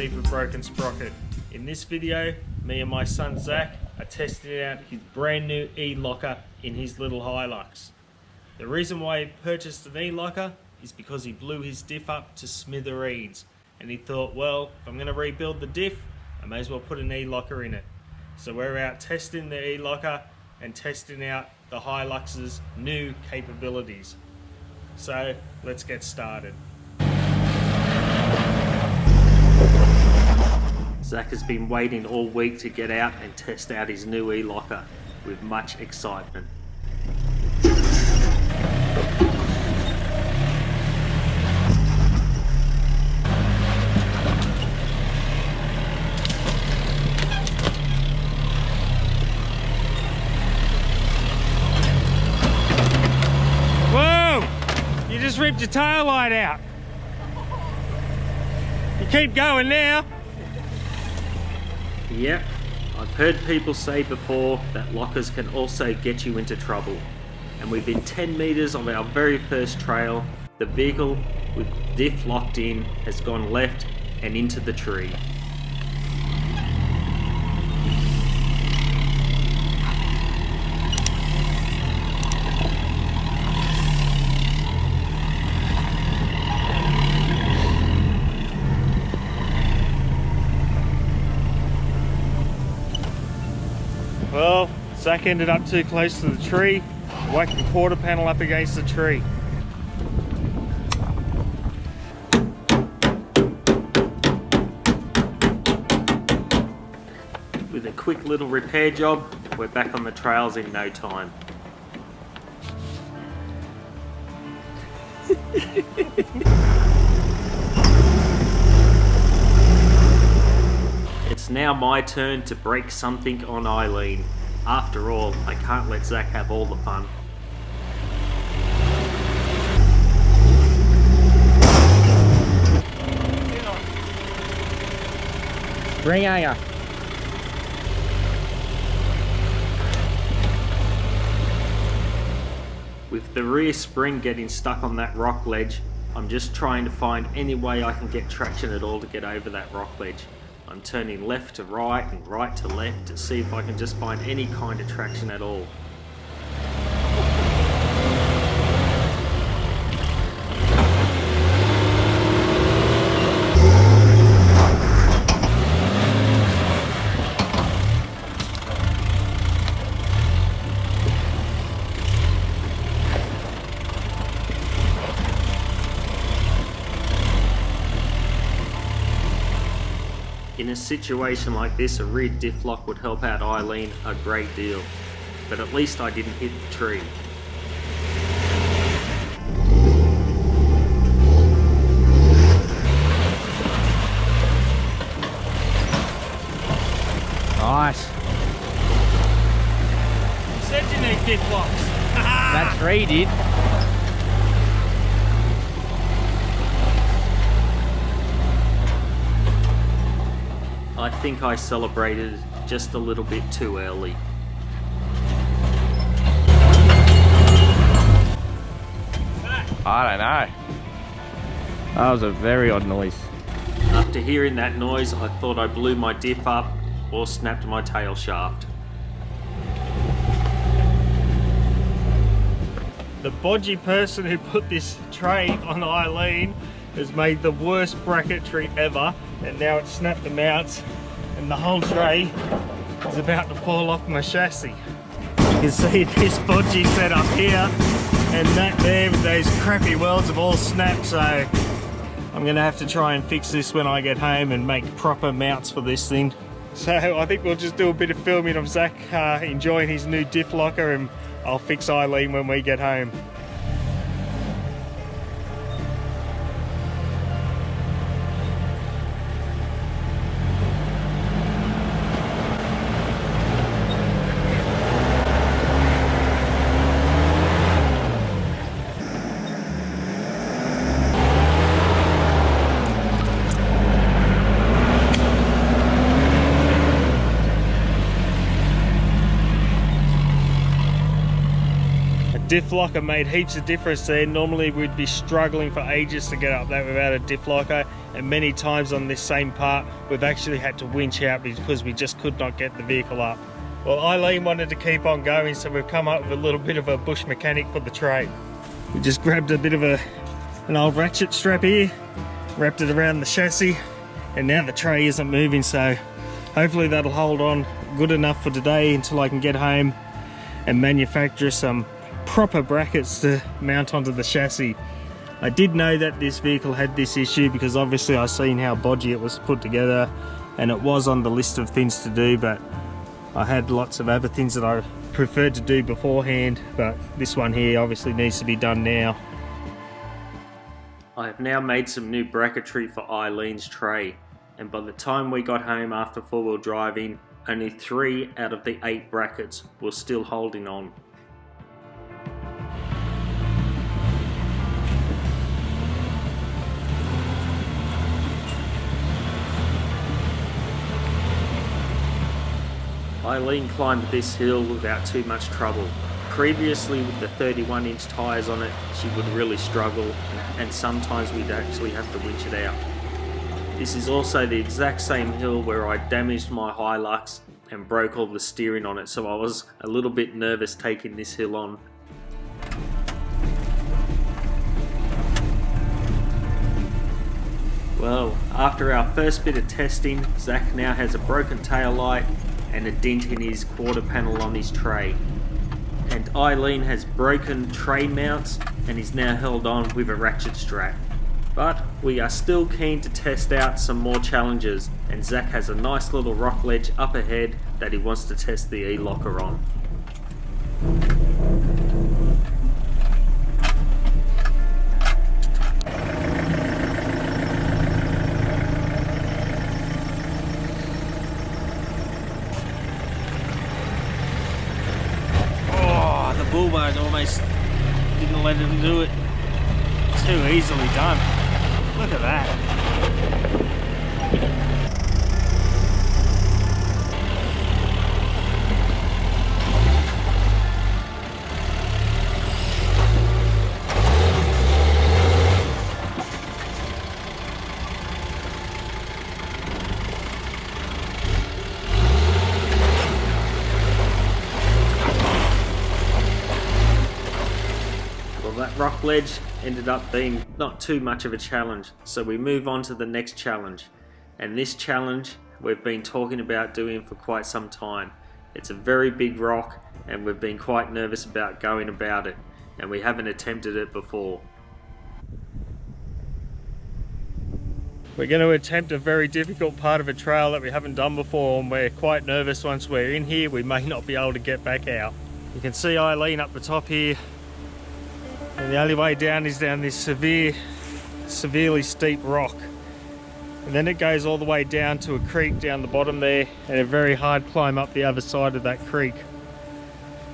Steve with Broken Sprocket. In this video, me and my son Zach are testing out his brand new E-Locker in his little Hilux. The reason why he purchased an E-Locker is because he blew his diff up to smithereens, and he thought, well, if I'm going to rebuild the diff, I may as well put an E-Locker in it. So we're out testing the E-Locker and testing out the Hilux's new capabilities. So let's get started. Zach has been waiting all week to get out and test out his new E-Locker with much excitement. Whoa! You just ripped your tail light out. You keep going now. Yep, I've heard people say before that lockers can also get you into trouble. And within 10 metres of our very first trail, the vehicle with diff locked in has gone left and into the tree. Well, Zach ended up too close to the tree, whacked the quarter panel up against the tree. With a quick little repair job, we're back on the trails in no time. It's now my turn to break something on Eileen. After all, I can't let Zach have all the fun. Spring hanger. With the rear spring getting stuck on that rock ledge, I'm just trying to find any way I can get traction at all to get over that rock ledge. I'm turning left to right and right to left to see if I can just find any kind of traction at all. In a situation like this, a rear diff lock would help out Eileen a great deal, but at least I didn't hit the tree. Nice. You said you need diff locks. That tree did. I think I celebrated just a little bit too early. I don't know. That was a very odd noise. After hearing that noise, I thought I blew my diff up or snapped my tail shaft. The bodgy person who put this tray on Eileen has made the worst bracketry ever, and now it's snapped the mounts and the whole tray is about to fall off my chassis. You can see this bodgy set up here and that there with those crappy welds have all snapped, so I'm gonna have to try and fix this when I get home and make proper mounts for this thing. So I think we'll just do a bit of filming of Zach enjoying his new diff locker, and I'll fix Eileen when we get home. diff locker made heaps of difference there. Normally we'd be struggling for ages to get up that without a diff locker. and many times on this same part we've actually had to winch out because we just could not get the vehicle up. Well, Eileen wanted to keep on going, so we've come up with a little bit of a bush mechanic for the tray. We just grabbed a bit of an old ratchet strap here, wrapped it around the chassis, and now the tray isn't moving, so hopefully that'll hold on good enough for today until I can get home and manufacture some proper brackets to mount onto the chassis. I did know that this vehicle had this issue because obviously I've seen how bodgy it was put together, and it was on the list of things to do, but I had lots of other things that I preferred to do beforehand, but this one here obviously needs to be done now. I have now made some new bracketry for Eileen's tray, and by the time we got home after 4-wheel driving, only 3 out of the 8 brackets were still holding on. Eileen climbed this hill without too much trouble. Previously, with the 31-inch tyres on it, she would really struggle, and sometimes we'd actually have to winch it out. This is also the exact same hill where I damaged my Hilux and broke all the steering on it, so I was a little bit nervous taking this hill on. Well, after our first bit of testing, Zach now has a broken tail light and a dent in his quarter panel on his tray. And Eileen has broken tray mounts and is now held on with a ratchet strap. But we are still keen to test out some more challenges, and Zach has a nice little rock ledge up ahead that he wants to test the E-locker on. Bull bars almost didn't let him do it. Too easily done. Look at that. That rock ledge ended up being not too much of a challenge, so we move on to the next challenge. And this challenge we've been talking about doing for quite some time. It's a very big rock and we've been quite nervous about going about it, and we haven't attempted it before. We're going to attempt a very difficult part of a trail that we haven't done before, and we're quite nervous once we're in here we may not be able to get back out. You can see Eileen up the top here. And the only way down is down this severely steep rock. And then it goes all the way down to a creek down the bottom there, and a very hard climb up the other side of that creek.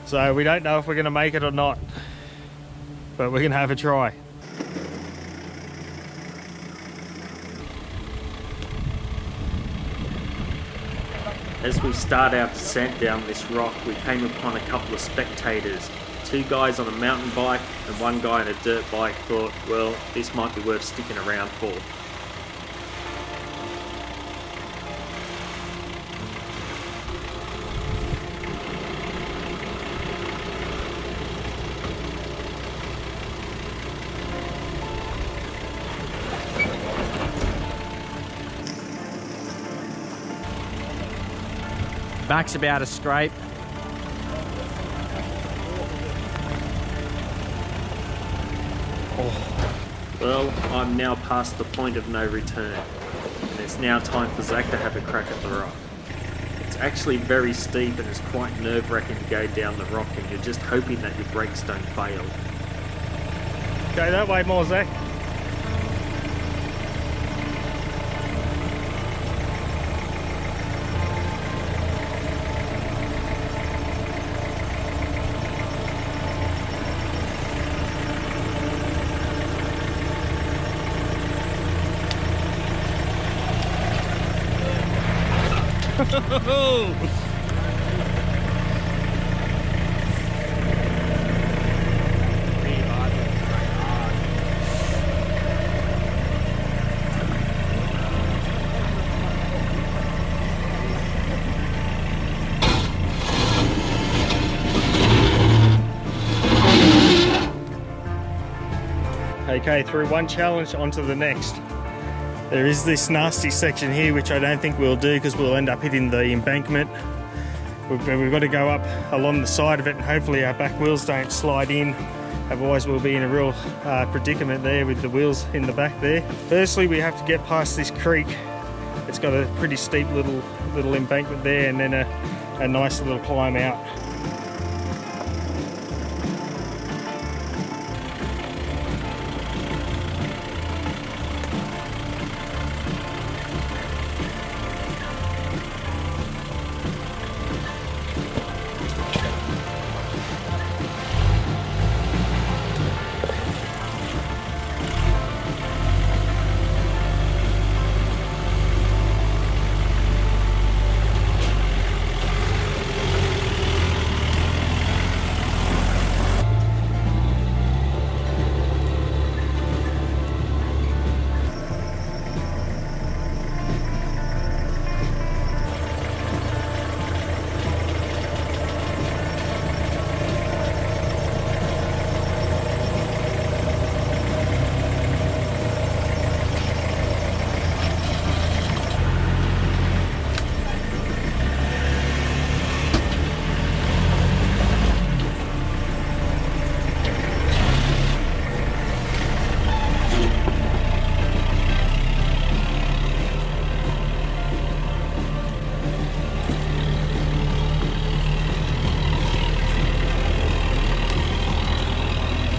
So we don't know if we're going to make it or not, but we're going to have a try. As we start our descent down this rock, we came upon a couple of spectators. 2 guys on a mountain bike and 1 guy on a dirt bike. Thought, well, this might be worth sticking around for. Back's about to scrape. Well, I'm now past the point of no return, and it's now time for Zach to have a crack at the rock. It's actually very steep and it's quite nerve-wracking to go down the rock, and you're just hoping that your brakes don't fail. Go that way more, Zach. Okay, through one challenge onto the next. There is this nasty section here which I don't think we'll do because we'll end up hitting the embankment. We've got to go up along the side of it and hopefully our back wheels don't slide in. Otherwise we'll be in a real predicament there with the wheels in the back there. Firstly, we have to get past this creek. It's got a pretty steep little embankment there and then a nice little climb out.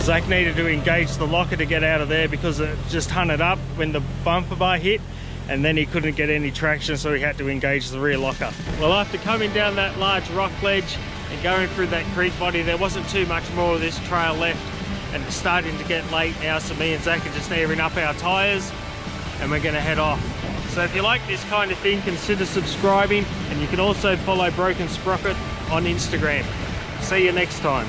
Zach needed to engage the locker to get out of there because it just hunted up when the bumper bar hit, and then he couldn't get any traction, so he had to engage the rear locker. Well, after coming down that large rock ledge and going through that creek body, there wasn't too much more of this trail left, and it's starting to get late now, so me and Zach are just airing up our tyres and we're going to head off. So if you like this kind of thing, consider subscribing, and you can also follow Broken Sprocket on Instagram. See you next time.